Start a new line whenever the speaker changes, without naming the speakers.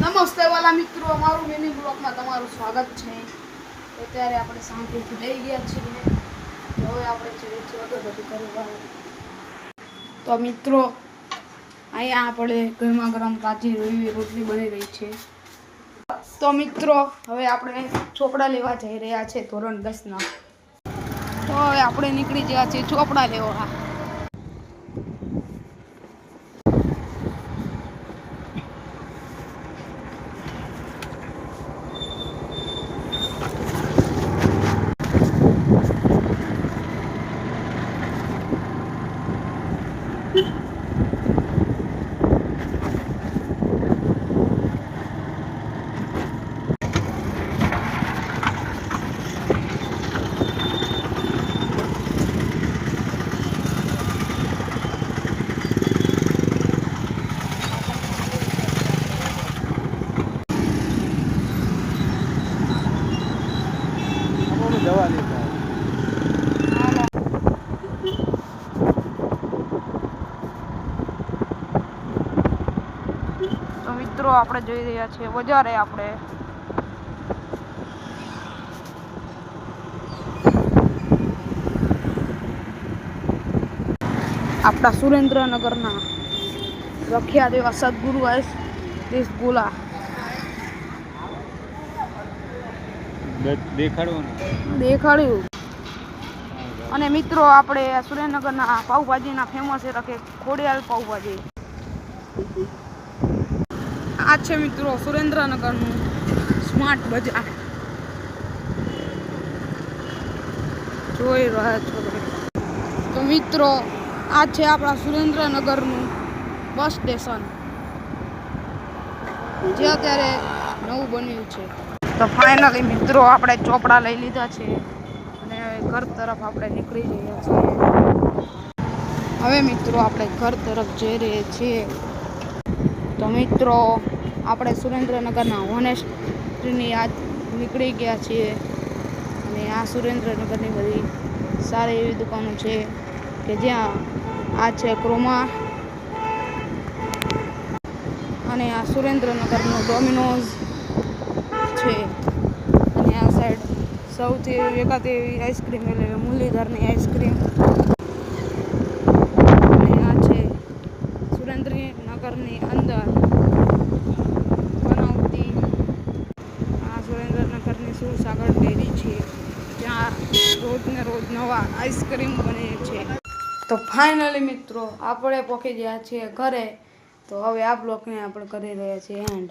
નમસ્તે વાલા મિત્રો, અમારું મિની બ્લોગમાં તમારું સ્વાગત છે। અત્યારે આપણે શાંતિથી લઈ ગયા છીએ, હવે આપણે જઈએ છીએ અગરબત્તી કરવા। તો મિત્રો, અહીંયા આપણે ગરમા ગરમ તાજી રોટલી બની રહી છે। તો મિત્રો, હવે આપણે ચોપડા લેવા જઈ રહ્યા છે ધોરણ 10ના। તો હવે આપણે નીકળી ગયા છીએ ચોપડા લેવા। તો મિત્રો, આપણે જોઈ રહ્યા છીએ બજારે આપણે આપણા સુરેન્દ્રનગરના પ્રખ્યાત એવા સદગુરુ આઈસ ગોલા દેખાડ્યું। અને મિત્રો, આપણે સુરેન્દ્રનગરના પાઉભાજીના ફેમસ એટલે કે ખોડિયાલ પાઉભાજી। આ છે મિત્રો સુરેન્દ્રનગરનું સ્માર્ટ બજાર, જોઈ રહ્યા છો। તો મિત્રો, આ છે આપણા સુરેન્દ્રનગરનું બસ સ્ટેશન, જે અત્યારે નવું બન્યું છે। તો ફાઇનલી મિત્રો, આપણે ચોપડા લઈ લીધા છે અને હવે ઘર તરફ આપણે નીકળી રહ્યા છીએ। હવે મિત્રો, આપણે ઘર તરફ જઈ રહ્યા છીએ। તો મિત્રો, આપણે સુરેન્દ્રનગરના હોનેસ્ટની આજ નીકળી ગયા છીએ અને આ સુરેન્દ્રનગરની બધી સારી એવી દુકાનો છે કે જ્યાં આ છે ક્રોમા અને આ સુરેન્દ્રનગરનું ડોમિનોઝ છે અને આ સાઈડ સૌથી એકાદી એવી આઈસ્ક્રીમ એટલે મુરલીધરની આઈસ્ક્રીમ અને આ છે સુરેન્દ્રનગરની અંદર બનાવતી આ સુરેન્દ્રનગરની સુરસાગર ડેરી છે, જ્યાં રોજને રોજ નવા આઈસ્ક્રીમ બને છે। તો ફાઇનલી મિત્રો, આપણે પહોંચી ગયા છીએ ઘરે। તો હવે આ બ્લોગને આપણે કરી રહ્યા છીએ એન્ડ।